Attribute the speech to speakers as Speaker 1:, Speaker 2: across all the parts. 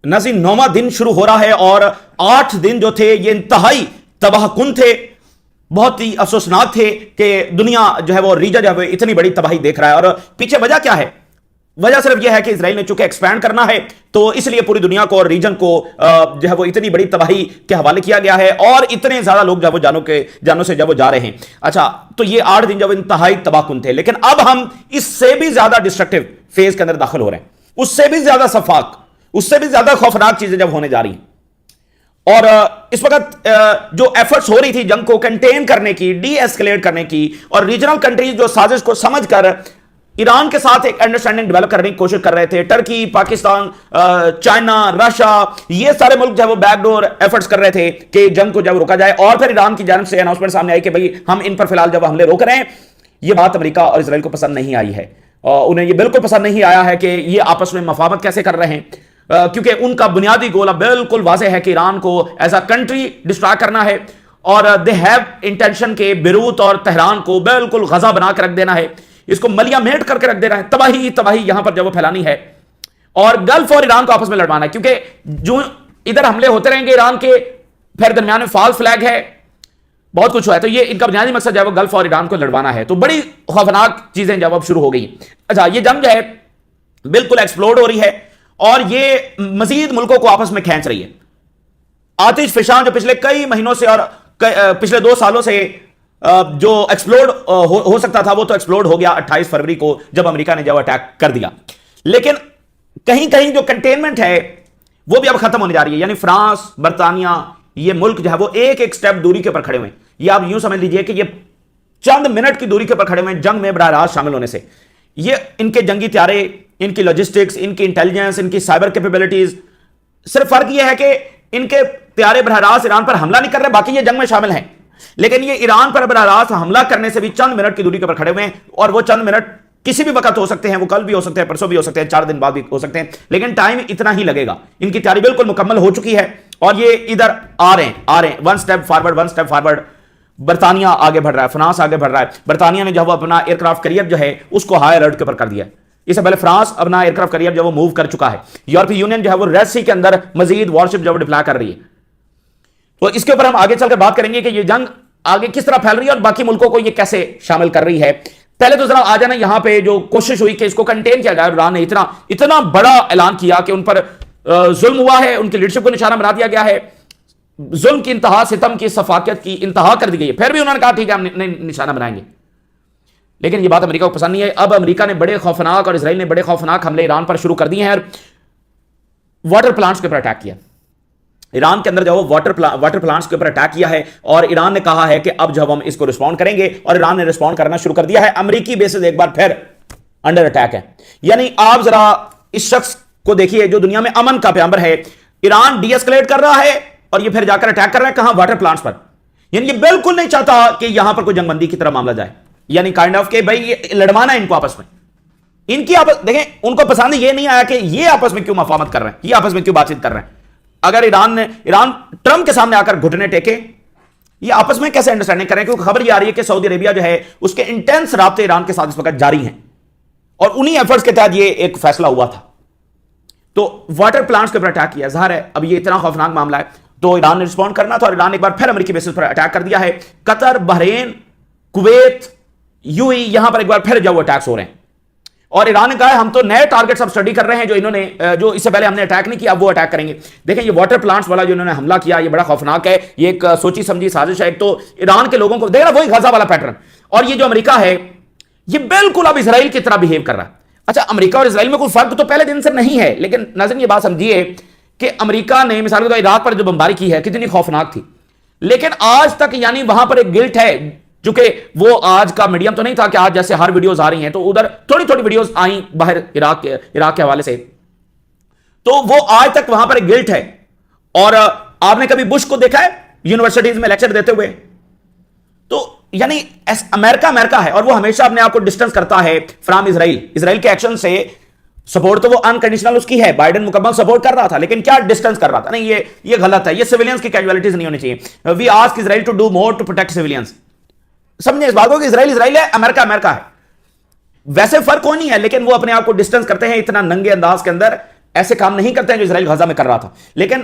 Speaker 1: ناظرین 9واں دن شروع ہو رہا ہے اور 8 دن جو تھے یہ انتہائی تباہ کن تھے، بہت ہی افسوسناک تھے کہ دنیا جو ہے وہ ریجن جو ہے اتنی بڑی تباہی دیکھ رہا ہے۔ اور پیچھے وجہ کیا ہے؟ وجہ صرف یہ ہے کہ اسرائیل نے چونکہ ایکسپینڈ کرنا ہے تو اس لیے پوری دنیا کو اور ریجن کو جو ہے وہ اتنی بڑی تباہی کے حوالے کیا گیا ہے اور اتنے زیادہ لوگ جو ہے وہ جانوں سے جب وہ جا رہے ہیں۔ اچھا، تو یہ 8 دن جب انتہائی تباہ کن تھے، لیکن اب ہم اس سے بھی زیادہ ڈسٹرکٹیو فیز کے اندر داخل ہو رہے ہیں، اس سے بھی زیادہ سفاک، اس سے بھی زیادہ خوفناک چیزیں جب ہونے جا رہی ہیں۔ اور اس وقت جو ایفرٹس ہو رہی تھی جنگ کو کنٹین کرنے کی، ڈی ایسکیلیٹ کرنے کی، اور ریجنل کنٹریز جو سازش کو سمجھ کر ایران کے ساتھ ایک انڈرسٹینڈنگ ڈیولپ کرنے کی کوشش کر رہے تھے، ٹرکی، پاکستان، چائنا، رشیا، یہ سارے ملک جو ہے وہ بیک ڈور ایفرٹس کر رہے تھے کہ جنگ کو جب روکا جائے۔ اور پھر ایران کی جانب سے اناؤنسمنٹ سامنے آئی کہ بھئی ہم ان پر فی الحال جب حملے روک رہے ہیں۔ یہ بات امریکہ اور اسرائیل کو پسند نہیں آئی ہے، انہیں یہ بالکل پسند نہیں آیا ہے کہ یہ آپس میں مفاہمت کیسے کر رہے ہیں، کیونکہ ان کا بنیادی گول اب بالکل واضح ہے کہ ایران کو ایز اے کنٹری ڈسٹرائے کرنا ہے، اور دے ہیو انٹینشن کے بیروت اور تہران کو بالکل غزہ بنا کے رکھ دینا ہے، اس کو ملیا میٹ کر کے رکھ دینا ہے، تباہی تباہی یہاں پر جب وہ پھیلانی ہے، اور گلف اور ایران کو آپس میں لڑوانا ہے، کیونکہ جو ادھر حملے ہوتے رہیں گے ایران کے، پھر درمیان میں فال فلیگ ہے، بہت کچھ ہوا ہے، تو یہ ان کا بنیادی مقصد جو ہے وہ گلف اور ایران کو لڑوانا ہے۔ تو بڑی خوفناک چیزیں جب اب شروع ہو گئی۔ اچھا، یہ جنگ جو ہے بالکل ایکسپلوڈ ہو رہی ہے اور یہ مزید ملکوں کو آپس میں کھینچ رہی ہے۔ آتش فشاں جو پچھلے کئی مہینوں سے اور پچھلے 2 سالوں سے جو ایکسپلوڈ ہو سکتا تھا وہ تو ایکسپلوڈ ہو گیا 28 فروری کو جب امریکہ نے جب اٹیک کر دیا، لیکن کہیں کہیں جو کنٹینمنٹ ہے وہ بھی اب ختم ہونے جا رہی ہے۔ یعنی فرانس، برطانیہ، یہ ملک جو ہے وہ ایک ایک سٹیپ دوری کے اوپر کھڑے ہوئے ہیں۔ یہ آپ یوں سمجھ لیجئے کہ یہ چند منٹ کی دوری کے اوپر کھڑے ہوئے ہیں جنگ میں براہ راست شامل ہونے سے۔ یہ ان کے جنگی طیارے، ان کی لاجسٹکس، ان کی انٹیلیجنس، ان کی سائبر کیپیبلٹیز، صرف فرق یہ ہے کہ ان کے طیارے براہ راست ایران پر حملہ نہیں کر رہے، باقی یہ جنگ میں شامل ہیں، لیکن یہ ایران پر براہ راست حملہ کرنے سے بھی چند منٹ کی دوری کے اوپر کھڑے ہوئے ہیں، اور وہ چند منٹ کسی بھی وقت ہو سکتے ہیں، وہ کل بھی ہو سکتے ہیں، پرسوں بھی ہو سکتے ہیں، 4 دن بعد بھی ہو سکتے ہیں، لیکن ٹائم اتنا ہی لگے گا۔ ان کی تیاری بالکل مکمل ہو چکی ہے اور یہ ادھر آ رہے ہیں، 1 سٹیپ فارورڈ 1 سٹیپ فارورڈ۔ برطانیہ آگے بڑھ رہا ہے، فرانس آگے بڑھ رہا ہے۔ برطانیہ نے جب اپنا ایئر کرافٹ کیریئر جو ہے اس کو ہائی الرٹ کے اوپر کر دیا ہے، اس سے پہلے فرانس اپنا ایئر کرافٹ کیریئر جو وہ موو کر چکا ہے۔ یورپی یونین جو ہے وہ ریڈ سی کے اندر مزید وارشپ جو ڈپلائے کر رہی ہے۔ تو اس کے اوپر ہم آگے چل کر بات کریں گے کہ یہ جنگ آگے کس طرح پھیل رہی ہے اور باقی ملکوں کو یہ کیسے شامل کر رہی ہے۔ پہلے تو ذرا آ جانا یہاں پہ جو کوشش ہوئی کہ اس کو کنٹین کیا جائے، ایران نے اتنا بڑا اعلان کیا کہ ان پر ظلم ہوا ہے، ان کی لیڈرشپ کو نشانہ بنا دیا گیا ہے، ظلم کی انتہا، ستم کی، صفاقیت کی انتہا کر دی گئی ہے۔ پھر بھی انہوں نے کہا ٹھیک ہے ہم نشانہ بنائیں گے، لیکن یہ بات امریکہ کو پسند نہیں ہے۔ اب امریکہ نے بڑے خوفناک اور اسرائیل نے بڑے خوفناک حملے ایران پر شروع کر دیے ہیں اور واٹر پلانٹس کے اوپر اٹیک کیا۔ ایران کے اندر جو واٹر پلانٹس کے اوپر اٹیک کیا ہے اور ایران نے کہا ہے کہ اب جب ہم اس کو رسپونڈ کریں گے، اور ایران نے رسپونڈ کرنا شروع کر دیا ہے۔ امریکی بیسز ایک بار پھر انڈر اٹیک ہے۔ یعنی آپ ذرا اس شخص کو دیکھیے جو دنیا میں امن کا پیغمبر ہے، ایران ڈی ایسکیلیٹ کر رہا ہے اور یہ پھر جا کر اٹیک کر رہا ہے کہاں؟ واٹر پلانٹس پر۔ یعنی یہ بالکل نہیں چاہتا کہ یہاں پر کوئی جنگ بندی کی طرح معاملہ جائے، یعنی کائنڈ آف کہ بھائی یہ لڑوانا ہے ان کو آپس میں۔ ان کی دیکھیں ان کو پسند یہ نہیں آیا کہ یہ آپس میں کیوں مفاہمت کر رہے ہیں، یہ آپس میں کیوں بات چیت کر رہے ہیں۔ اگر ایران ٹرمپ کے سامنے آ کر گھٹنے ٹیکے، یہ آپس میں کیسے انڈرسٹینڈنگ کریں؟ کیونکہ خبر یہ آ رہی ہے کہ سعودی عربیہ جو ہے اس کے انٹینس رابطے ایران کے ساتھ اس وقت جاری ہیں، اور انہی ایفرٹس کے تحت یہ ایک فیصلہ ہوا تھا۔ تو واٹر پلانٹس کے اوپر اٹیک کیا، ظاہر ہے اب یہ اتنا خوفناک معاملہ ہے تو ایران نے رسپونڈ کرنا تھا، اور ایران ایک بار پھر امریکی بیسز پر اٹیک کر دیا ہے۔ قطر، بحرین، کویت، یو ای، یہاں پر ایک بار پھر جب وہ اٹیکس ہو رہے ہیں، اور ایران نے کہا ہے ہم تو نئے ٹارگٹس اب اسٹڈی کر رہے ہیں جو انہوں نے جو اس سے پہلے ہم نے اٹیک نہیں کیا، اب وہ اٹیک کریں گے۔ دیکھیں یہ واٹر پلانٹس والا جو انہوں نے حملہ کیا یہ بڑا خوفناک ہے، یہ ایک سوچی سمجھی سازش ہے۔ ایک تو ایران کے لوگوں کو دیکھ رہا وہی غزہ والا پیٹرن، اور یہ جو امریکہ ہے یہ بالکل اب اسرائیل کی طرح بہیو کر رہا ہے۔ اچھا، امریکہ اور اسرائیل میں کوئی فرق تو پہلے دن سے نہیں ہے، لیکن ناظرین یہ بات سمجھیے کہ امریکہ نے مثال کے طور پر عراق پر جو بمباری کی ہے کتنی خوفناک تھی، لیکن آج تک یعنی وہاں پر ایک گلٹ ہے، چونکہ وہ آج کا میڈیم تو نہیں تھا کہ آج جیسے ہر ویڈیوز آ رہی ہیں، تو ادھر تھوڑی تھوڑی ویڈیوز آئیں باہر عراق کے حوالے سے، تو وہ آج تک وہاں پر ایک گلٹ ہے۔ اور آپ نے کبھی بش کو دیکھا ہے یونیورسٹیز میں لیکچر دیتے ہوئے؟ تو یعنی امریکہ ہے، اور وہ ہمیشہ اپنے آپ کو ڈسٹنس کرتا ہے فرام اسرائیل کے ایکشن سے۔ سپورٹ تو وہ انکنڈیشنل اس کی ہے، بائیڈن مکمل سپورٹ کر رہا تھا، لیکن کیا ڈسٹنس کر رہا تھا؟ نہیں، یہ غلط ہے، یہ سویلینز کی کیجوالٹیز نہیں ہونی چاہیے۔ We ask Israel to do more to protect civilians. سمجھیں اس بات کو کہ اسرائیل ہے، امریکہ ہے، ویسے فرق کوئی نہیں ہے، لیکن وہ اپنے آپ کو ڈسٹنس کرتے ہیں اتنا ننگے انداز کے اندر ایسے کام نہیں کرتے ہیں جو اسرائیل غزہ میں کر رہا تھا. لیکن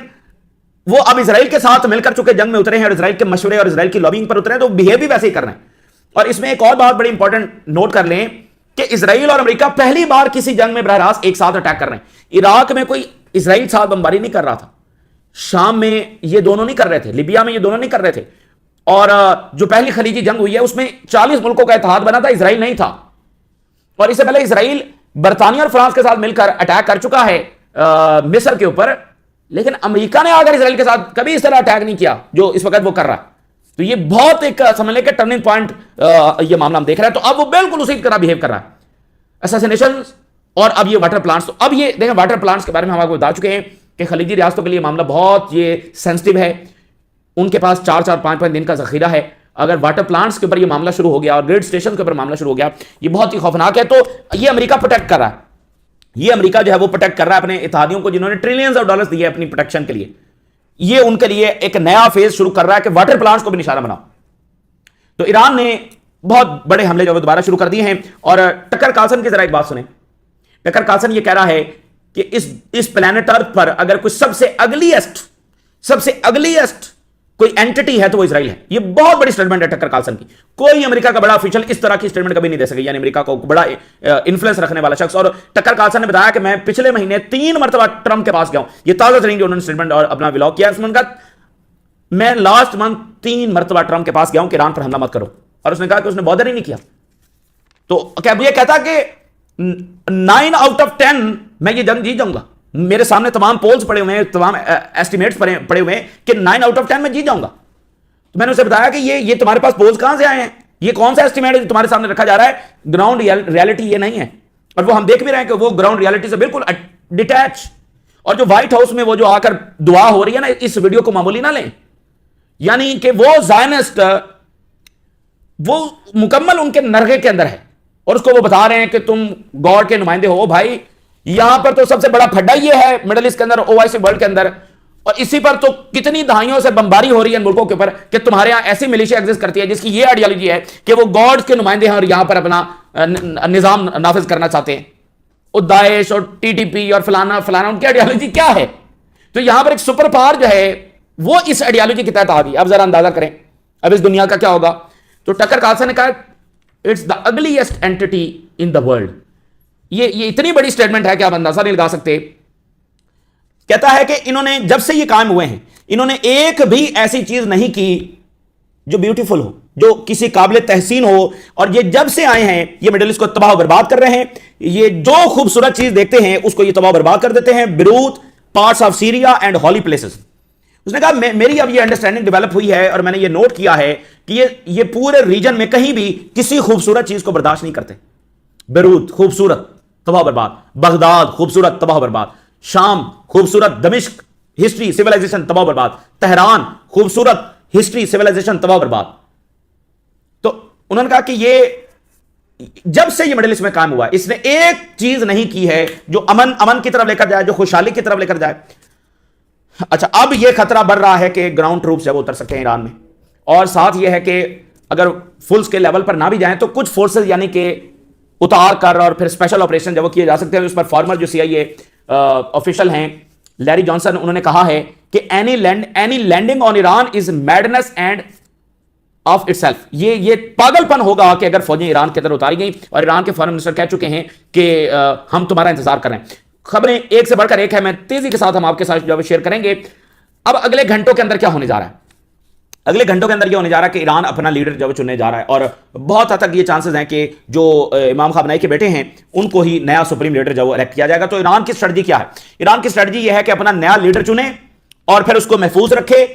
Speaker 1: وہ اب اسرائیل کے ساتھ مل کر چکے جنگ میں اترے ہیں اور اسرائیل کے مشورے اور اسرائیل کی لابنگ پر اترے ہیں, تو بہیو بھی ویسے ہی کر رہے ہیں. اور اس میں ایک اور بات بڑی انپورٹنٹ نوٹ کر لیں کہ اسرائیل اور امریکہ پہلی بار کسی جنگ میں براہ راست ایک ساتھ اٹیک کر رہے ہیں. عراق میں کوئی اسرائیل ساتھ بمباری نہیں کر رہا تھا, شام میں یہ دونوں نہیں کر رہے تھے, لیبیا میں یہ دونوں نہیں کر رہے تھے. اور جو پہلی خلیجی جنگ ہوئی ہے اس میں 40 ملکوں کا اتحاد بنا تھا, اسرائیل نہیں تھا. اور اس سے پہلے اسرائیل برطانیہ اور فرانس کے ساتھ مل کر اٹیک کر چکا ہے مصر کے اوپر, لیکن امریکہ نے آگر اسرائیل کے ساتھ کبھی اس طرح اٹیک نہیں کیا جو اس وقت وہ کر رہا ہے. تو یہ بہت ایک سمجھ لیں کہ ٹرننگ پوائنٹ یہ معاملہ ہم دیکھ رہے ہیں. تو اب وہ بالکل اسی طرح بہیو کر رہا ہے, اساسینیشن اور اب یہ واٹر پلانٹس. تو اب یہ دیکھیں واٹر پلانٹس کے بارے میں ہم آپ کو بتا چکے ہیں کہ خلیجی ریاستوں کے لیے معاملہ بہت یہ سینسٹیو ہے. ان کے پاس 4-5 دن کا ذخیرہ ہے. اگر واٹر پلانٹس کے اوپر یہ معاملہ شروع ہو گیا اور گریڈ اسٹیشن کے اوپر معاملہ شروع ہو گیا, یہ بہت ہی خوفناک ہے. تو یہ امریکہ پروٹیکٹ کر رہا ہے, یہ امریکہ جو ہے وہ پروٹیکٹ کر رہا ہے اپنے اتحادیوں کو جنہوں نے ٹریلینز آف ڈالرز دیے اپنی پروٹیکشن کے لیے. یہ ان کے لیے ایک نیا فیز شروع کر رہا ہے کہ واٹر پلانٹس کو بھی نشانہ بناؤ. تو ایران نے بہت بڑے حملے جو ہے دوبارہ شروع کر دیے ہیں. اور ٹکر کارلسن کی ذرا ایک بات سنیں. ٹکر کارلسن یہ کہہ رہا ہے کہ اس پلانٹ ارتھ پر اگر کوئی سب سے اگلیسٹ کوئی اینٹی ہے تو وہ اسرائیل ہے. یہ بہت بڑی سٹیٹمنٹ ہے ٹکر کارلسن کی. کوئی امریکہ کا بڑا آفیشل اس طرح کی سٹیٹمنٹ کبھی نہیں دے سکے, یعنی امریکہ کو بڑا انفلوئنس رکھنے والا شخص. اور ٹکر کارلسن نے بتایا کہ میں پچھلے مہینے 3 مرتبہ ٹرمپ کے پاس گیا ہوں. یہ تازہ ترین جو انہوں نے سٹیٹمنٹ اور اپنا ولاگ کیا اس کا, میں لاسٹ منتھ 3 مرتبہ ٹرمپ کے پاس گیا ہوں کہ ایران پر حملہ مت کرو. اور اس نے کہا کہ اس نے بادر ہی نہیں کیا. تو کیا یہ کہتا کہ 9 آؤٹ آف 10 میں یہ جنگ جیت جاؤں گا؟ میرے سامنے تمام پولز پڑے ہوئے ہیں, تمام ایسٹیمیٹس پڑے ہوئے ہیں کہ 9 آؤٹ آف 10 میں جیت جاؤں گا. تو میں نے اسے بتایا کہ یہ تمہارے پاس پولز کہاں سے آئے ہیں؟ یہ کون سا ایسٹیمیٹ ہے جو تمہارے سامنے رکھا جا رہا ہے؟ گراؤنڈ ریالٹی یہ نہیں ہے. اور وہ ہم دیکھ بھی رہے ہیں کہ وہ گراؤنڈ ریالٹی سے بالکل ڈیٹیچ. اور جو وائٹ ہاؤس میں وہ جو آ کر دعا ہو رہی ہے نا, اس ویڈیو کو معمولی نہ لیں. یعنی کہ وہ زائنسٹ وہ مکمل ان کے نرغے کے اندر ہے, اور اس کو وہ بتا رہے ہیں کہ تم گاڈ کے نمائندے ہو. بھائی یہاں پر تو سب سے بڑا پھڈا یہ ہے مڈل ایسٹ کے اندر, OIC ورلڈ کے اندر, اور اسی پر تو کتنی دہائیوں سے بمباری ہو رہی ہے ان ملکوں کے اوپر کہ تمہارے یہاں ایسی ملیشیا ایگزسٹ کرتی ہے جس کی یہ آئیڈیالوجی ہے کہ وہ گاڈ کے نمائندے ہیں اور یہاں پر اپنا نظام نافذ کرنا چاہتے ہیں. اور داعش اور TTP اور فلانا ان کی آئیڈیالوجی کیا ہے؟ تو یہاں پر ایک سپر پاور جو ہے وہ اس آئیڈیالوجی کے تحت آ گئی. اب ذرا اندازہ کریں اب اس دنیا کا کیا ہوگا. تو ٹکر کارلسن نے کہا it's the ugliest entity in the world. یہ اتنی بڑی سٹیٹمنٹ ہے کہ آپ اندازہ نہیں لگا سکتے. کہتا ہے کہ انہوں نے جب سے یہ قائم ہوئے ہیں انہوں نے ایک بھی ایسی چیز نہیں کی جو بیوٹیفل ہو, جو کسی قابل تحسین ہو. اور یہ جب سے آئے ہیں یہ مڈل ایسٹ کو تباہ و برباد کر رہے ہیں. یہ جو خوبصورت چیز دیکھتے ہیں اس کو یہ تباہ و برباد کر دیتے ہیں. Beirut, parts of Syria and holy places. اس نے کہا میری اب یہ انڈرسٹینڈنگ ڈیولپ ہوئی ہے اور میں نے یہ نوٹ کیا ہے کہ یہ پورے ریجن میں کہیں بھی کسی خوبصورت چیز کو برداشت نہیں کرتے. بیروت خوبصورت, تباہ و برباد. بغداد خوبصورت, تباہ و برباد. شام خوبصورت, دمشق ہسٹری سیولائزیشن, تباہ و برباد. تہران خوبصورت, ہسٹری سیولائزیشن, تباہ و برباد. تو انہوں نے کہا کہ یہ جب سے یہ مڈل ایسٹ میں قائم ہوا اس نے ایک چیز نہیں کی ہے جو امن کی طرف لے کر جائے, جو خوشحالی کی طرف لے کر جائے. اچھا اب یہ خطرہ بڑھ رہا ہے کہ گراؤنڈ ٹروپس جب اتر سکتے ہیں ایران میں, اور ساتھ یہ ہے کہ اگر فلس کے لیول پر نہ بھی جائیں تو کچھ فورسز یعنی کہ اتار کر اور پھر اسپیشل آپریشن جب وہ کیے جا سکتے ہیں. اس پر فارمر جو CIA آفیشل ہیں لیری جانسن, انہوں نے کہا ہے کہ any landing on Iran is madness and of itself. یہ پاگل پن ہوگا کہ اگر فوجیں ایران کے اندر اتاری گئیں, اور ایران کے فارن منسٹر کہہ چکے ہیں کہ ہم تمہارا انتظار کر رہے ہیں. خبریں ایک سے بڑھ کر ایک ہے, میں تیزی کے ساتھ ہم آپ کے ساتھ جو شیئر کریں گے. اب اگلے گھنٹوں کے اندر کیا ہونے جا رہا ہے؟ اگلے گھنٹوں کے اندر یہ ہونے جا رہا ہے کہ ایران اپنا لیڈر جو چننے جا رہا ہے, اور بہت حد تک یہ چانسز ہیں کہ جو امام خامنئی کے بیٹے ہیں ان کو ہی نیا سپریم لیڈر جو الیکٹ کیا جائے گا. تو ایران کی اسٹریٹجی کیا ہے؟ ایران کی اسٹریٹجی یہ ہے کہ اپنا نیا لیڈر چنے اور پھر اس کو محفوظ رکھے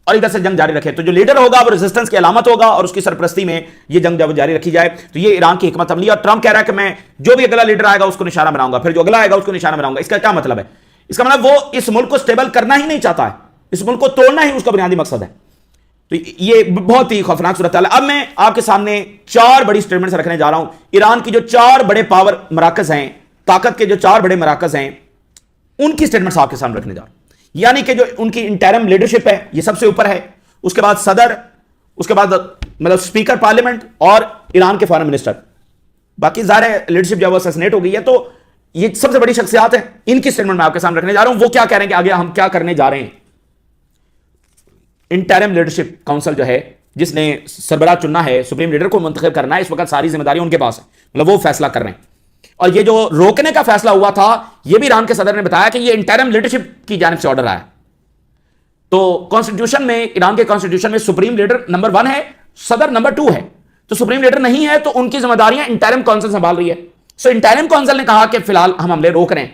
Speaker 1: اور ادھر سے جنگ جاری رکھے. تو جو لیڈر ہوگا وہ ریزسٹنس کی علامت ہوگا اور اس کی سرپرستی میں یہ جنگ جب جاری رکھی جائے. تو یہ ایران کی حکمت عملی ہے. اور ٹرمپ کہہ رہا ہے کہ میں جو بھی اگلا لیڈر آئے گا اس کو نشانہ بناؤں گا, پھر جو اگلا آئے گا اس کو نشانہ بناؤں گا. اس کا کیا مطلب ہے؟ اس کا مطلب وہ اس ملک کو سٹیبل کرنا ہی نہیں چاہتا ہے, اس ملک کو توڑنا ہی اس کا بنیادی مقصد ہے. تو یہ بہت ہی خوفناک صورتحال ہے. اب میں آپ کے سامنے 4 بڑی سٹیٹمنٹس رکھنے جا رہا ہوں. ایران کی جو 4 بڑے پاور مراکز ہیں, طاقت کے جو 4 بڑے مراکز ہیں, ان کی سٹیٹمنٹس آپ کے سامنے رکھنے جا رہا ہوں. یعنی کہ جو ان کی انٹرم لیڈرشپ ہے یہ سب سے اوپر ہے, اس کے بعد صدر, اس کے بعد مطلب اسپیکر پارلیمنٹ اور ایران کے فارن منسٹر. باقی ظاہر ہے لیڈرشپ جب وہ اسیسنیٹ ہو گئی ہے تو یہ سب سے بڑی شخصیات ہیں, ان کی سٹیٹمنٹ میں آپ کے سامنے رکھنے جا رہا ہوں. وہ کیا کہہ رہے ہیں کہ آگے ہم کیا کرنے جا رہے ہیں. انٹرم لیڈرشپ کاؤنسل جو ہے, جس نے سربراہ چننا ہے, سپریم لیڈر کو منتخب کرنا ہے, اس وقت ساری ذمہ داری ان کے پاس ہے, مطلب وہ فیصلہ کر رہے ہیں. اور یہ جو روکنے کا فیصلہ ہوا تھا, یہ بھی ایران کے صدر نے بتایا کہ یہ انٹرم لیڈرشپ کی جانب سے آرڈر آیا. تو کانسٹیٹیوشن میں, ایران کے کانسٹیٹیوشن میں سپریم لیڈر نمبر 1 ہے, صدر نمبر 2 ہے. تو سپریم لیڈر نہیں ہے تو ان کی ذمہ داریاں انٹرم کونسل سنبھال رہی ہے. سو انٹرم کونسل نے کہا کہ فی الحال ہم حملے روک رہے ہیں.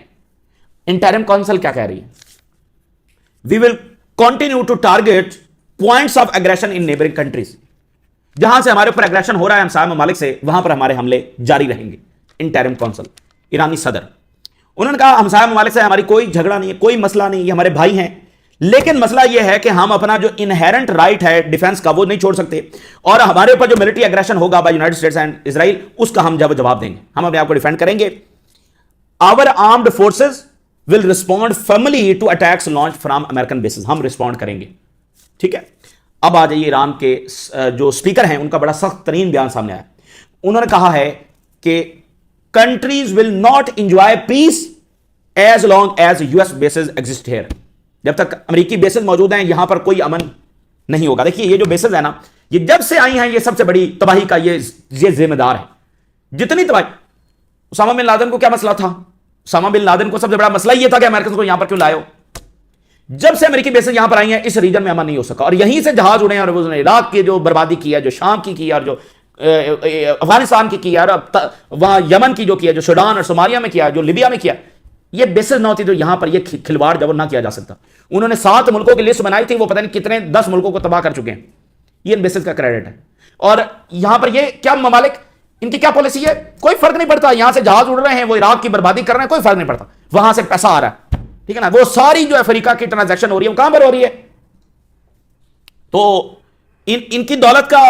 Speaker 1: انٹرم کونسل کیا کہہ رہی ہے؟ We will continue to target points of aggression in neighbouring countries. جہاں سے ہمارے اوپر اگریشن ہو رہا ہے ہمسایہ ممالک سے, وہاں پر ہمارے حملے جاری رہیں گے. انٹرم کونسل, ایرانی صدر, انہوں نے کہا ہمسایہ ممالک سے ہماری کوئی جھگڑا نہیں ہے, کوئی مسئلہ نہیں, یہ ہمارے بھائی ہیں, لیکن مسئلہ یہ ہے کہ ہم اپنا جو انہیرنٹ رائٹ ہے ڈیفنس کا وہ نہیں چھوڑ سکتے, اور ہمارے اوپر جو ملٹری اگریشن ہوگا by United States and Israel, اس کا ہم جواب دیں گے, ہم اپنے آپ کو ڈیفینڈ کریں گے. Our armed forces will respond firmly to attacks launch from American bases. ہم ریسپونڈ کریں گے. ٹھیک ہے, اب آ جائیے ایران کے جو اسپیکر ہیں, ان کا بڑا سخت ترین بیان سامنے آیا. انہوں نے کہا ہے کہ countries will not enjoy peace as long as U S bases exist here. جب تک امریکی بیسز موجود ہیں یہاں پر کوئی امن نہیں ہوگا. دیکھیے یہ جو بیسز ہیں نا, یہ جب سے آئی ہیں یہ سب سے بڑی تباہی کا یہ ذمہ دار ہے. جتنی تباہی, اسامہ بن لادن کو کیا مسئلہ تھا؟ اسامہ بن لادن کو سب سے بڑا مسئلہ یہ تھا کہ امریکن کو یہاں پر کیوں لائے ہو. جب سے امریکی بیسز یہاں پر آئی ہیں اس ریجن میں امن نہیں ہو سکا, اور یہیں سے جہاز اڑے ہیں, اور عراق کی جو بربادی کی ہے, جو شام کی کی ہے, اور جو افغانستان کی کی ہے, اور وہاں یمن کی جو کی ہے, جو سوڈان اور صومالیہ میں کیا, جو لیبیا میں کیا, یہ بیسز نہ ہوتی تو یہاں پر یہ کھلواڑ جب نہ کیا جا سکتا. انہوں نے 7 ملکوں کی لسٹ بنائی تھی, وہ پتہ نہیں کتنے 10 ملکوں کو تباہ کر چکے ہیں. یہ ان بیسز کا کریڈٹ ہے. اور یہاں پر یہ کیا ممالک, ان کی کیا پالیسی ہے, کوئی فرق نہیں پڑتا. یہاں سے جہاز اڑ رہے ہیں, وہ عراق کی بربادی کر رہے ہیں, کوئی فرق نہیں پڑتا. وہاں سے پیسہ آ رہا ہے, ٹھیک ہے نا. وہ ساری جو افریقہ کی ٹرانزیکشن ہو رہی ہے وہ کہاں پر ہو رہی ہے؟ تو ان کی دولت کا,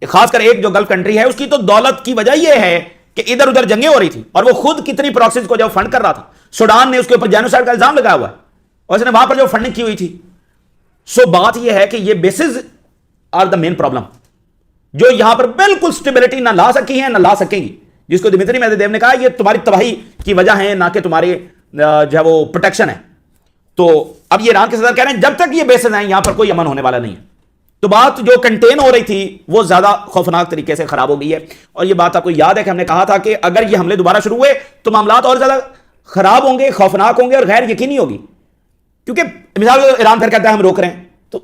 Speaker 1: خاص کر ایک جو گلف کنٹری ہے, اس کی تو دولت کی وجہ یہ ہے کہ ادھر ادھر جنگیں ہو رہی تھی, اور وہ خود کتنی پراکسیز کو جب فنڈ کر رہا تھا. سوڈان نے اس کے اوپر جینوسائیڈ کا الزام لگایا ہوا ہے, اور اس نے وہاں پر جو فنڈنگ کی ہوئی تھی. سو بات یہ ہے کہ یہ bases are the main problem, جو یہاں پر بالکل سٹیبلٹی نہ لا سکی ہیں نہ لا سکیں گی, جس کو دمتری میدویدیو نے کہا یہ تمہاری تباہی کی وجہ ہے, نہ کہ تمہاری جو ہے وہ پروٹیکشن ہے. تو اب یہ ایران کے صدر کہہ رہے ہیں جب تک یہ بیسز ہیں یہاں پر کوئی امن ہونے والا نہیں ہے. تو بات جو کنٹین ہو رہی تھی وہ زیادہ خوفناک طریقے سے خراب ہو گئی ہے. اور یہ بات آپ کو یاد ہے کہ ہم نے کہا تھا کہ اگر یہ حملے دوبارہ شروع ہوئے تو معاملات اور زیادہ خراب ہوں گے, خوفناک ہوں گے, اور غیر یقینی ہوگی. کیونکہ مثال ایران پھر کہتا ہے ہم روک رہے ہیں, تو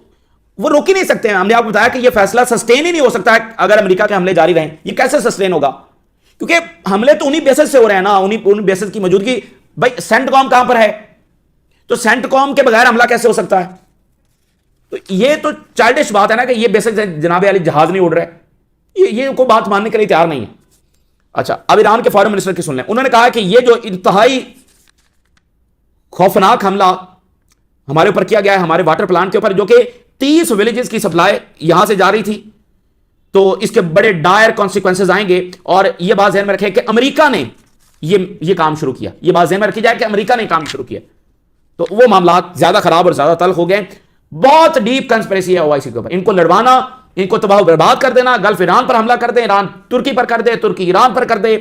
Speaker 1: وہ روک ہی نہیں سکتے ہیں. ہم نے آپ کو بتایا کہ یہ فیصلہ سسٹین ہی نہیں ہو سکتا ہے اگر امریکہ کے حملے جاری رہیں. یہ کیسے سسٹین ہوگا؟ کیونکہ حملے تو انہی بیسز سے ہو رہے ہیں نا, انہی بیسز کی موجودگی. بھائی سینٹ کام کہاں پر ہے, تو سینٹ کام کے بغیر حملہ کیسے ہو سکتا ہے؟ تو یہ تو چائلڈش بات ہے نا کہ یہ بیسک جناب علی جہاز نہیں اڑ رہے, یہ کوئی بات ماننے کے لیے تیار نہیں ہے. اچھا, اب ایران کے فارن منسٹر کی سن لیں. انہوں نے کہا کہ یہ جو انتہائی خوفناک حملہ ہمارے اوپر کیا گیا ہے, ہمارے واٹر پلانٹ کے اوپر, جو کہ 30 ولیجز کی سپلائی یہاں سے جا رہی تھی, تو اس کے بڑے ڈائر کانسیکوینسز آئیں گے. اور یہ بات ذہن میں رکھیں کہ امریکہ نے یہ کام شروع کیا. یہ بات ذہن میں رکھی جائے کہ امریکہ نے کام شروع کیا, تو وہ معاملات زیادہ خراب اور زیادہ تلخ ہو گئے. بہت ڈیپ کنسپریسی ہے OIC کے اوپر. ان کو لڑوانا, ان کو تباہ و برباد کر دینا, گلف ایران پر حملہ کر دے, ایران ترکی پر کر دے, ترکی ایران پر کر دے,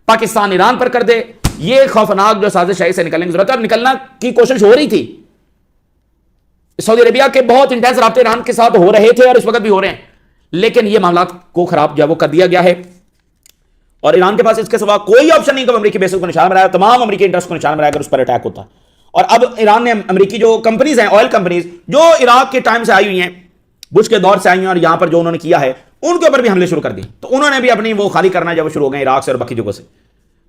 Speaker 1: پاکستان ایران پر کر دے. یہ خوفناک جو سازش ہے سے نکلنے کی ضرورت ہے, اور نکلنا کی کوشش ہو رہی تھی. سعودی عربیہ کے بہت انٹینس رابطے ایران کے ساتھ ہو رہے تھے اور اس وقت بھی ہو رہے ہیں, لیکن یہ معاملات کو خراب جو ہے وہ کر دیا گیا ہے. اور ایران کے پاس اس کے سوا کوئی آپشن نہیں کہ امریکی بیسز کو نشانہ بنایا, تمام امریکی انٹرسٹ کو نشانہ بنایا اگر اس پر اٹیک ہوتا. اور اب ایران نے امریکی جو کمپنیز ہیں, آئل کمپنیز جو عراق کے ٹائم سے آئی ہوئی ہیں, بش کے دور سے آئی ہیں, اور یہاں پر جو انہوں نے کیا ہے ان کے اوپر بھی حملے شروع کر دیے. تو انہوں نے بھی اپنی وہ خالی کرنا جب وہ شروع ہو گئے عراق سے اور باقی جگہوں سے.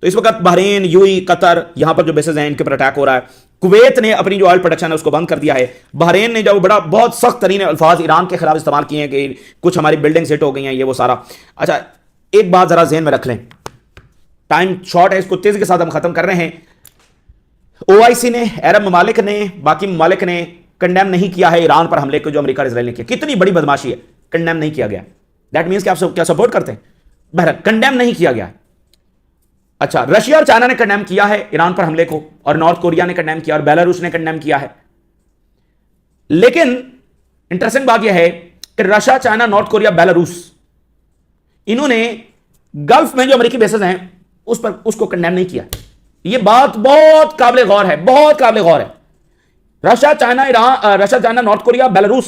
Speaker 1: تو اس وقت بحرین, UAE, قطر, یہاں پر جو بیسز ہیں ان کے اوپر اٹیک ہو رہا ہے. کویت نے اپنی جو آئل پروڈکشن ہے اس کو بند کر دیا ہے. بحرین نے جو بہت سخت ترین الفاظ ایران کے خلاف استعمال کیے ہیں کہ کچھ ہماری بلڈنگ ہٹ ہو گئی ہیں, یہ وہ سارا. اچھا, ایک بات ذرا ذہن میں رکھ لیں, ٹائم شارٹ ہے, اس کو تیزی کے ساتھ ہم ختم کر رہے ہیں. OIC نے, عرب ممالک نے, باقی ممالک نے کنڈیم نہیں کیا ہے ایران پر حملے کو جو امریکہ اور اسرائیل نے کیا. کتنی بڑی بدماشی ہے, کنڈیم نہیں کیا گیا. دیٹ مینس کہ آپ کیا سپورٹ کرتے ہیں؟ بہرحال کنڈیم نہیں کیا گیا. اچھا, رشیا اور چائنا نے کنڈیم کیا ہے ایران پر حملے کو, اور نارتھ کوریا نے کنڈیم کیا, اور بیلاروس نے کنڈیم کیا ہے. لیکن انٹرسٹنگ بات یہ ہے کہ Russia, China, north Korea, Belarus, انہوں نے گلف میں جو امریکی بیسز ہیں اس کو کنڈیم نہیں کیا. یہ بات بہت قابل غور ہے، بہت قابل غور ہے. Russia, China, Iran, Russia, China, north Korea, Belarus,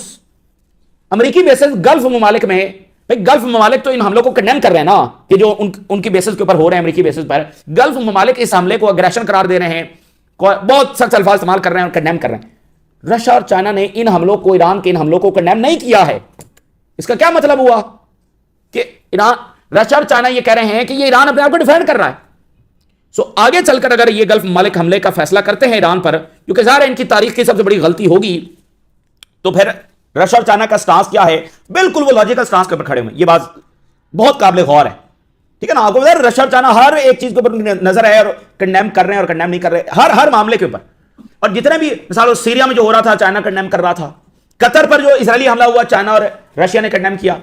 Speaker 1: امریکی بیسز گلف ممالک میں. گلف ممالک تو ان حملوں کو کنڈیم کر رہے ہیں نا، کہ جو ان کی بیسز کے اوپر ہو رہے ہیں، امریکی بیسز پر. گلف ممالک اس حملے کو اگریشن قرار دے رہے ہیں، بہت سخت الفاظ استعمال کر رہے ہیں اور کنڈیم کر رہے ہیں. رشیا اور چائنا نے ان حملوں کو، ایران کے ان حملوں کو کنڈیم نہیں کیا ہے. اس کا کیا مطلب ہوا کہ ایران، رشیا اور چائنا یہ کہہ رہے ہیں کہ یہ ایران اپنے آپ کو ڈیفینڈ کر رہا ہے. آگے چل کر اگر یہ گلف ممالک حملے کا فیصلہ کرتے ہیں ایران پر، کیونکہ ظاہر ہے ان کی تاریخ کی سب سے بڑی غلطی ہوگی، تو پھر رشیا اور چائنا کا سٹانس کیا ہے؟ بالکل وہ لاجیکل سٹانس کے اوپر کھڑے ہوئے. یہ بات بہت قابل غور ہے، ٹھیک ہے نا. آپ کو پتا ہے رشیا اور چائنا ہر ایک چیز کے اوپر نظر ہے اور کنڈیم کر رہے ہیں اور کنڈیم نہیں کر رہے، ہر معاملے کے اوپر. اور جتنے بھی مثال سیریا میں جو ہو رہا تھا چائنا کنڈیم کر رہا تھا، قطر پر جو اسرائیلی حملہ ہوا چائنا اور رشیا نے کنڈیم کیا.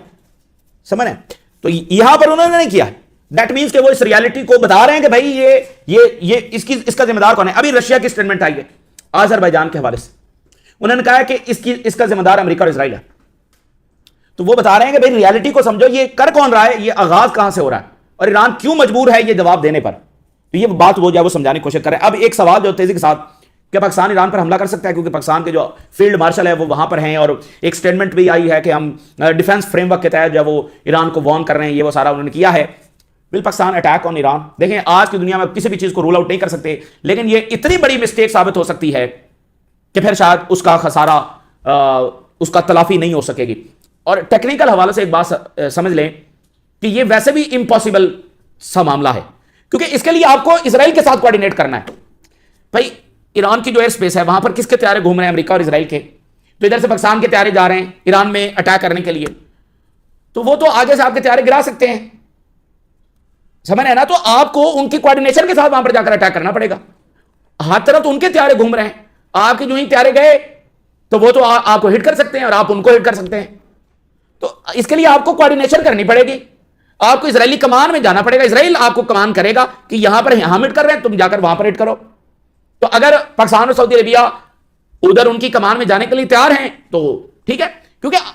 Speaker 1: سمجھ رہے ہیں؟ تو یہاں پر انہوں نے نہیں کیا. دیٹ مینس کہ وہ اس ریالٹی کو بتا رہے ہیں کہ بھائی یہ اس کا ذمہ دار کون ہے. ابھی رشیا کی سٹیٹمنٹ آئی ہے آذربائیجان کے حوالے سے، انہوں نے کہا ہے کہ اس کا ذمہ دار امریکہ اور اسرائیل ہے. تو وہ بتا رہے ہیں کہ بھائی ریالٹی کو سمجھو، یہ کر کون رہا ہے، یہ آغاز کہاں سے ہو رہا ہے اور ایران کیوں مجبور ہے یہ جواب دینے پر. تو یہ بات وہ جو ہے وہ سمجھانے کی کوشش کر رہے ہیں. اب ایک سوال جو تیزی کے ساتھ، کہ پاکستان ایران پر حملہ کر سکتا ہے، کیونکہ پاکستان کے جو فیلڈ مارشل ہے وہ وہاں پر ہیں، اور ایک سٹیٹمنٹ بھی آئی ہے کہ ہم ڈیفنس فریم ورک کے تحت جو وہ ایران کو وارن کر رہے ہیں. یہ وہ سارا انہوں نے کیا ہے. ول پاکستان اٹیک آن ایران. دیکھیں آج کی دنیا میں کسی بھی چیز کو رول آؤٹ نہیں کر سکتے، لیکن یہ اتنی بڑی مسٹیک ثابت ہو سکتی ہے کہ پھر شاید اس کا خسارہ، اس کا تلافی نہیں ہو سکے گی. اور ٹیکنیکل حوالے سے ایک بات سمجھ لیں کہ یہ ویسے بھی امپاسبل سا معاملہ ہے، کیونکہ اس کے لیے آپ کو اسرائیل کے ساتھ کوارڈینیٹ کرنا ہے. بھائی ایران کی جو ایئر سپیس ہے وہاں پر کس کے طیارے گھوم رہے ہیں؟ امریکہ اور اسرائیل کے. تو ادھر سے پاکستان کے طیارے جا رہے ہیں ایران میں اٹیک کرنے کے لیے، تو وہ تو آگے سے آپ کے طیارے گرا سکتے ہیں. سمجھ رہے ہیں نا؟ تو آپ کو ان کی کوارڈینیشن کے ساتھ وہاں پر جا کر اٹیک کرنا پڑے گا. ہر طرف تو ان کے طیارے گھوم رہے ہیں، آپ کے جو ہی طیارے گئے تو وہ تو آپ کو ہٹ کر سکتے ہیں اور آپ ان کو ہٹ کر سکتے ہیں. تو اس کے لیے آپ کو کوارڈینیشن کرنی پڑے گی. آپ کو اسرائیلی کمان میں جانا پڑے گا، اسرائیل آپ کو کمان کرے گا کہ یہاں پر ہم ہٹ کر رہے ہیں، تم جا کر وہاں پر ہٹ کرو. تو اگر پاکستان اور سعودی عربیہ ادھر ان کی کمان میں جانے کے لیے تیار ہیں تو ٹھیک ہے، کیونکہ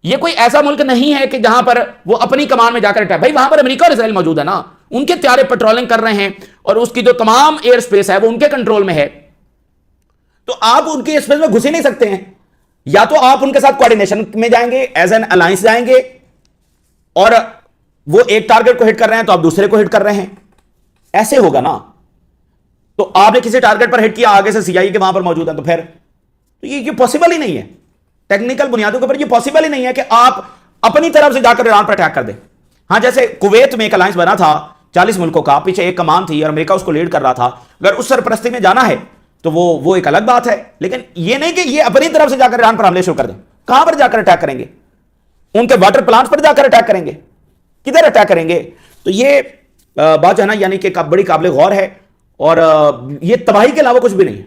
Speaker 1: یہ کوئی ایسا ملک نہیں ہے کہ جہاں پر وہ اپنی کمان میں جا کر اٹیک. بھائی وہاں پر امریکہ اور اسرائیل موجود ہے نا، ان کے طیارے پیٹرولنگ کر رہے ہیں اور اس کی جو تمام ایئر سپیس ہے وہ ان کے کنٹرول میں ہے. تو آپ ان کی اسپیس میں گھس ہی نہیں سکتے ہیں. یا تو آپ ان کے ساتھ کوارڈینیشن میں جائیں گے، ایز این الائنس جائیں گے، اور وہ ایک ٹارگٹ کو ہٹ کر رہے ہیں تو آپ دوسرے کو ہٹ کر رہے ہیں، ایسے ہوگا نا. تو آپ نے کسی ٹارگٹ پر ہٹ کیا، آگے سے سی آئی کے وہاں پر موجود ہیں، تو پھر تو یہ پاسبل ہی نہیں ہے. ٹیکنیکل بنیادوں کے اوپر یہ پاسبل ہی نہیں ہے کہ آپ اپنی طرف سے جا کر ایران پر اٹیک کر دیں. ہاں جیسے کویت میں ایک الائنس بنا تھا 40 ملکوں کا، پیچھے ایک کمان تھی اور امریکہ اس کو لیڈ کر رہا تھا. اگر اس سرپرستی میں جانا ہے تو وہ ایک الگ بات ہے، لیکن یہ نہیں کہ یہ اپنی طرف سے جا کر ایران پر حملے شروع کر دیں. کہاں پر جا کر اٹیک کریں گے؟ ان کے واٹر پلانٹ پر جا کر اٹیک کریں گے؟ کدھر اٹیک کریں گے؟ تو یہ بات جو ہے نا یعنی کہ بڑی قابل غور ہے، اور یہ تباہی کے علاوہ کچھ بھی نہیں ہے،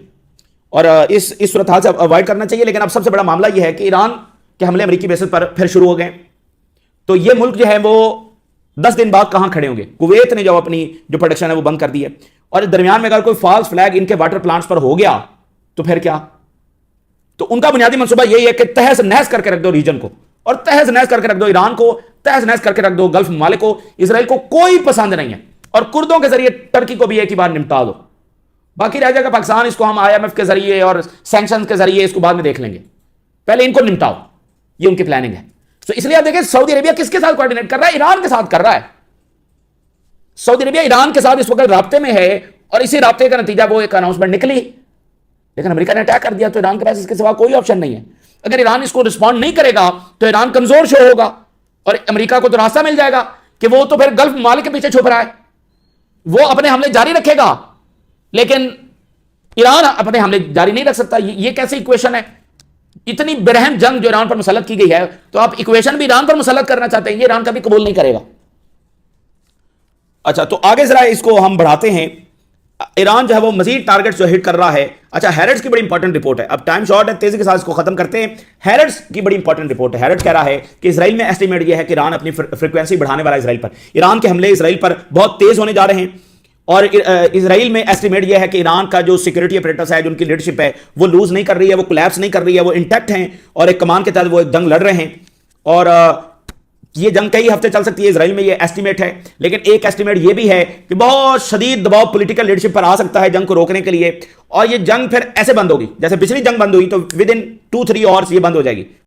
Speaker 1: اور اس صورتحال سے اوائڈ کرنا چاہیے. لیکن اب سب سے بڑا معاملہ یہ ہے کہ ایران کے حملے امریکی بیسس پر پھر شروع ہو گئے. تو یہ ملک جو ہے وہ 10 دن بعد کہاں کھڑے ہوں گے؟ کویت نے جو اپنی جو پروڈکشن ہے وہ بند کر دی ہے، اور درمیان میں اگر کوئی فالس فلیگ ان کے واٹر پلانٹس پر ہو گیا تو پھر کیا؟ تو ان کا بنیادی منصوبہ یہی ہے کہ تہس نہس کر کے رکھ دو ریجن کو، اور تہس نہس کر کے رکھ دو ایران کو، تہس نہس کر کے رکھ دو گلف ممالک کو. اسرائیل کو کوئی پسند نہیں ہے، اور کردوں کے ذریعے ٹرکی کو بھی ایک ہی بار نمٹا دو. باقی رہ جائے گا پاکستان، اس کو ہم IMF کے ذریعے اور سینکشنز کے ذریعے اس کو بعد میں دیکھ لیں گے، پہلے ان کو نمٹاؤ. یہ ان کی پلاننگ ہے. تو اس لیے آپ دیکھیں سعودی عربیہ کس کے ساتھ کوارڈینیٹ کر رہا ہے؟ ایران کے ساتھ کر رہا ہے. سعودی عربیہ ایران کے ساتھ اس وقت رابطے میں ہے، اور اسی رابطے کا نتیجہ وہ ایک اناؤنسمنٹ نکلی. لیکن امریکہ نے اٹیک کر دیا تو ایران کے پاس اس کے سوا کوئی آپشن نہیں ہے. اگر ایران اس کو رسپونڈ نہیں کرے گا تو ایران کمزور شو ہوگا، اور امریکہ کو تو راستہ مل جائے گا کہ وہ تو پھر گلف ممالک کے پیچھے چھپ رہا ہے، وہ اپنے حملے جاری رکھے گا، لیکن ایران اپنے حملے جاری نہیں رکھ سکتا. یہ کیسی ایکویشن ہے؟ اتنی برہم جنگ جو ایران پر مسلط کی گئی ہے، تو آپ ایکویشن بھی ایران پر مسلط کرنا چاہتے ہیں، یہ ایران کبھی قبول نہیں کرے گا. اچھا تو آگے ذرا اس کو ہم بڑھاتے ہیں. ایران جو ہے وہ مزید ٹارگٹ جو ہٹ کر رہا ہے. اچھا ہیرٹس کی بڑی انپورٹنٹ رپورٹ ہے، اب ٹائم شارٹ ہے، تیزی کے ساتھ اس کو ختم کرتے ہیں. ہیرٹس کی بڑی انپورٹنٹ رپورٹ ہے. ہیرٹس کہہ رہا ہے کہ اسرائیل میں ایسٹیمیٹ یہ ہے کہ ایران اپنی فریکوینسی بڑھانے والا اسرائیل پر. ایران کے حملے اسرائیل پر بہت تیز ہونے جا رہے ہیں، اور اسرائیل میں ایسٹیمیٹ یہ ہے کہ ایران کا جو سیکورٹی اپریٹس ہے، جو ان کی لیڈرشپ ہے، وہ لوز نہیں کر رہی ہے، وہ کولیپس نہیں کر رہی ہے، وہ انٹیکٹ ہیں، اور ایک کمان کے تحت وہ ایک جنگ لڑ رہے ہیں. اور یہ جنگ کئی ہفتے چل سکتی ہے، اسرائیل میں یہ ایسٹیمیٹ ہے، لیکن ایک ایسٹیمیٹ یہ بھی ہے کہ بہت شدید دباؤ پولیٹیکل لیڈرشپ پر آ سکتا ہے جنگ کو روکنے کے لیے، اور یہ جنگ پھر ایسے بند ہوگی جیسے پچھلی جنگ بند ہوئی، تو ود ان 2-3 آورس یہ بند ہو جائے گی.